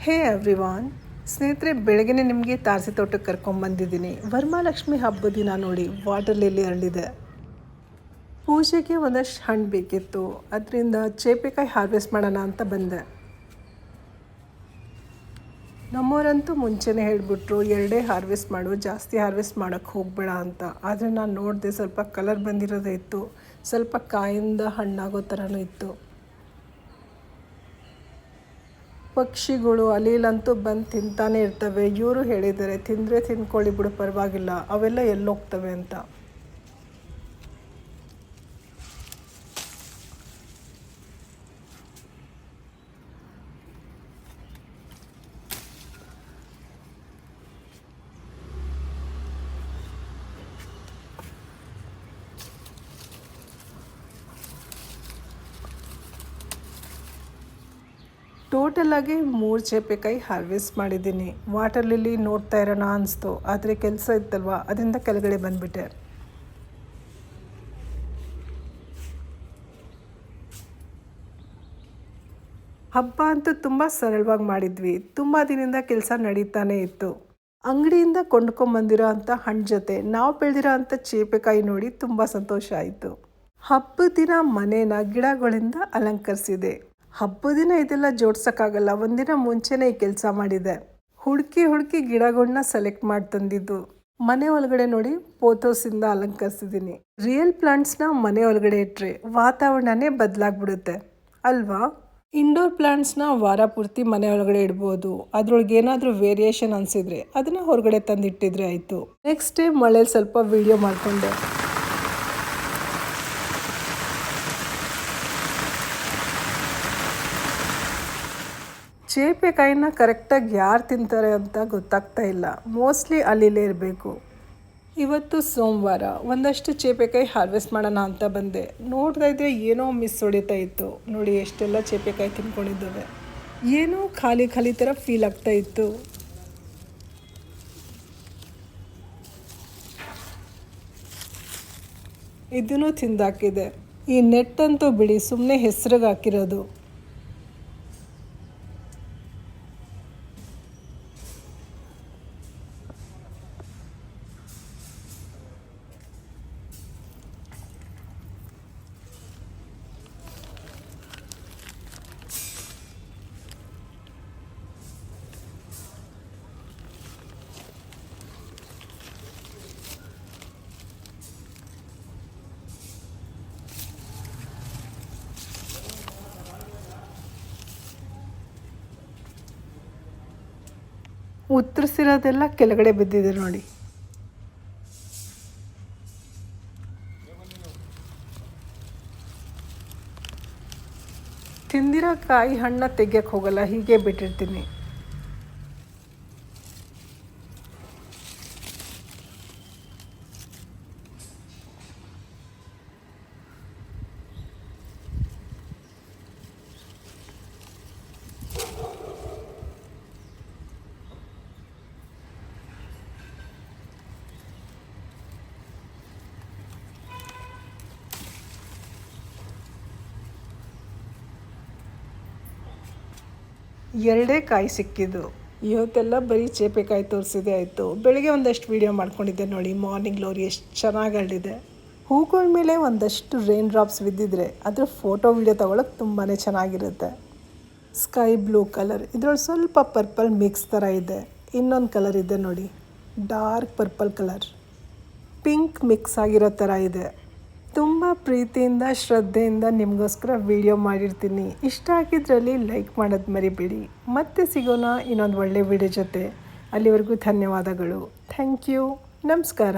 ಹೇ everyone, ಸ್ನೇಹಿತರೆ, ಬೆಳಗ್ಗೆ ನಿಮಗೆ ತಾರಸಿ ತೋಟಕ್ಕೆ ಕರ್ಕೊಂಬಂದಿದ್ದೀನಿ. ವರಮಹಾಲಕ್ಷ್ಮಿ ಹಬ್ಬದ ದಿನ ನೋಡಿ, ವಾಟರ್ ಲಿಲ್ಲಿ ಅರಳಿದೆ. ಪೂಜೆಗೆ ಒಂದಷ್ಟು ಹಣ್ಣು ಬೇಕಿತ್ತು, ಅದರಿಂದ ಚೇಪೆಕಾಯಿ ಹಾರ್ವೆಸ್ಟ್ ಮಾಡೋಣ ಅಂತ ಬಂದೆ. ನಮ್ಮವರಂತೂ ಮುಂಚೆನೇ ಹೇಳಿಬಿಟ್ರು, ಎರಡೇ ಹಾರ್ವೆಸ್ಟ್ ಮಾಡು, ಜಾಸ್ತಿ ಹಾರ್ವೆಸ್ಟ್ ಮಾಡೋಕ್ಕೆ ಹೋಗಬೇಡ ಅಂತ. ಆದರೆ ನಾನು ನೋಡಿದೆ, ಸ್ವಲ್ಪ ಕಲರ್ ಬಂದಿರೋದೇ ಇತ್ತು, ಸ್ವಲ್ಪ ಕಾಯಿಂದ ಹಣ್ಣಾಗೋ ಥರನೂ ಇತ್ತು. ಪಕ್ಷಿಗಳು ಅಲ್ಲಿಲಂತೂ ಬಂದು ತಿಂತಾನೆ ಇರ್ತವೆ. ಇವರು ಹೇಳಿದ್ದಾರೆ, ತಿಂದರೆ ತಿಂದ್ಕೊಳ್ಳಿ ಬಿಡು, ಪರವಾಗಿಲ್ಲ, ಅವೆಲ್ಲ ಎಲ್ಲೋಗ್ತವೆ ಅಂತ. ಟೋಟಲಾಗಿ 3 ಚೇಪೆಕಾಯಿ ಹಾರ್ವೆಸ್ಟ್ ಮಾಡಿದ್ದೀನಿ. ವಾಟರ್ ಲಿಲ್ಲಿ ನೋಡ್ತಾ ಇರೋಣ ಅನಿಸ್ತು, ಆದರೆ ಕೆಲಸ ಇತ್ತಲ್ವ, ಅದರಿಂದ ಕೆಳಗಡೆ ಬಂದುಬಿಟ್ಟೆ. ಹಬ್ಬ ಅಂತೂ ತುಂಬ ಸರಳವಾಗಿ ಮಾಡಿದ್ವಿ. ತುಂಬ ದಿನದಿಂದ ಕೆಲಸ ನಡೀತಾನೆ ಇತ್ತು. ಅಂಗಡಿಯಿಂದ ಕೊಂಡ್ಕೊಂಬಂದಿರೋ ಅಂಥ ಹಣ್ಣು ಜೊತೆ ನಾವು ಬೆಳೆದಿರೋ ಅಂಥ ಚೇಪೆಕಾಯಿ ನೋಡಿ ತುಂಬ ಸಂತೋಷ ಆಯಿತು. ಹಬ್ಬದ ದಿನ ಮನೇನ ಗಿಡಗಳಿಂದ ಅಲಂಕರಿಸಿದೆ. ಹಬ್ಬದ ದಿನ ಇದೆಲ್ಲ ಜೋಡ್ಸೋಕ್ಕಾಗಲ್ಲ, ಒಂದಿನ ಮುಂಚೆನೇ ಈ ಕೆಲಸ ಮಾಡಿದೆ. ಹುಡುಕಿ ಗಿಡಗಳನ್ನ ಸೆಲೆಕ್ಟ್ ಮಾಡಿ ತಂದಿದ್ದು. ಮನೆ ಒಳಗಡೆ ನೋಡಿ, ಪೋಥೋಸಿಂದ ಅಲಂಕರಿಸಿದ್ದೀನಿ. ರಿಯಲ್ ಪ್ಲಾಂಟ್ಸ್ನ ಮನೆ ಒಳಗಡೆ ಇಟ್ಟರೆ ವಾತಾವರಣನೇ ಬದಲಾಗ್ಬಿಡುತ್ತೆ ಅಲ್ವಾ? ಇಂಡೋರ್ ಪ್ಲಾಂಟ್ಸ್ನ ವಾರ ಪೂರ್ತಿ ಮನೆ ಒಳಗಡೆ ಇಡ್ಬೋದು. ಅದ್ರೊಳಗೆ ಏನಾದರೂ ವೇರಿಯೇಷನ್ ಅನಿಸಿದ್ರೆ ಅದನ್ನು ಹೊರಗಡೆ ತಂದಿಟ್ಟಿದ್ರೆ ಆಯಿತು. ನೆಕ್ಸ್ಟ್ ಡೇ ಮಳೇಲಿ ಸ್ವಲ್ಪ ವಿಡಿಯೋ ಮಾಡಿಕೊಂಡೆ. ಚೇಪೆಕಾಯಿನ ಕರೆಕ್ಟಾಗಿ ಯಾರು ತಿಂತಾರೆ ಅಂತ ಗೊತ್ತಾಗ್ತಾ ಇಲ್ಲ. ಮೋಸ್ಟ್ಲಿ ಅಲ್ಲಿಲೇ ಇರಬೇಕು. ಇವತ್ತು ಸೋಮವಾರ, ಒಂದಷ್ಟು ಚೇಪೆಕಾಯಿ ಹಾರ್ವೆಸ್ಟ್ ಮಾಡೋಣ ಅಂತ ಬಂದೆ. ನೋಡ್ತಾ ಇದ್ದರೆ ಏನೋ ಮಿಸ್ ಹೊಡಿತಾ ಇತ್ತು. ನೋಡಿ, ಎಷ್ಟೆಲ್ಲ ಚೇಪೆಕಾಯಿ ತಿನ್ಕೊಂಡಿದ್ದಾವೆ. ಏನೋ ಖಾಲಿ ಥರ ಫೀಲ್ ಆಗ್ತಾ ಇತ್ತು. ಇದನ್ನು ತಿಂದಾಕಿದೆ. ಈ ನೆಟ್ಟಂತೂ ಬಿಡಿ, ಸುಮ್ಮನೆ ಹೆಸ್ರಿಗೆ ಹಾಕಿರೋದು. ಉತ್ತರಿಸಿರೋದೆಲ್ಲ ಕೆಳಗಡೆ ಬಿದ್ದಿದೆ ನೋಡಿ. ತಿಂದಿರೋ ಕಾಯಿ ಹಣ್ಣು ತೆಗಿಯಕ್ಕೆ ಹೋಗಲ್ಲ, ಹೀಗೆ ಬಿಟ್ಟಿರ್ತೀನಿ. ಎರಡೇ ಕಾಯಿ ಸಿಕ್ಕಿದ್ದು. ಇವತ್ತೆಲ್ಲ ಬರೀ ಚೇಪೆಕಾಯಿ ತೋರಿಸಿದೆ ಆಯಿತು. ಬೆಳಗ್ಗೆ ಒಂದಷ್ಟು ವೀಡಿಯೋ ಮಾಡ್ಕೊಂಡಿದ್ದೆ ನೋಡಿ, ಮಾರ್ನಿಂಗ್ ಗ್ಲೋರಿ ಎಷ್ಟು ಚೆನ್ನಾಗಿ ಹರಡಿದೆ. ಹೂಗಳ ಮೇಲೆ ಒಂದಷ್ಟು ರೈನ್ ಡ್ರಾಪ್ಸ್ ಬಿದ್ದಿದ್ರೆ ಅದರ ಫೋಟೋ ವೀಡಿಯೋ ತೊಗೊಳಕ್ಕೆ ತುಂಬಾ ಚೆನ್ನಾಗಿರುತ್ತೆ. ಸ್ಕೈ ಬ್ಲೂ ಕಲರ್, ಇದರೊಳಗೆ ಸ್ವಲ್ಪ ಪರ್ಪಲ್ ಮಿಕ್ಸ್ ಥರ ಇದೆ. ಇನ್ನೊಂದು ಕಲರ್ ಇದೆ ನೋಡಿ, dark purple colour, pink mix ಆಗಿರೋ ಥರ ಇದೆ. ತುಂಬ ಪ್ರೀತಿಯಿಂದ ಶ್ರದ್ಧೆಯಿಂದ ನಿಮಗೋಸ್ಕರ ವಿಡಿಯೋ ಮಾಡಿರ್ತೀನಿ. ಇಷ್ಟ ಆಗಿದ್ರಲ್ಲಿ ಲೈಕ್ ಮಾಡೋದು ಮರಿಬೇಡಿ. ಮತ್ತೆ ಸಿಗೋಣ ಇನ್ನೊಂದು ಒಳ್ಳೆ ವಿಡಿಯೋ ಜೊತೆ. ಅಲ್ಲಿವರೆಗೂ ಧನ್ಯವಾದಗಳು. Thank you. ನಮಸ್ಕಾರ.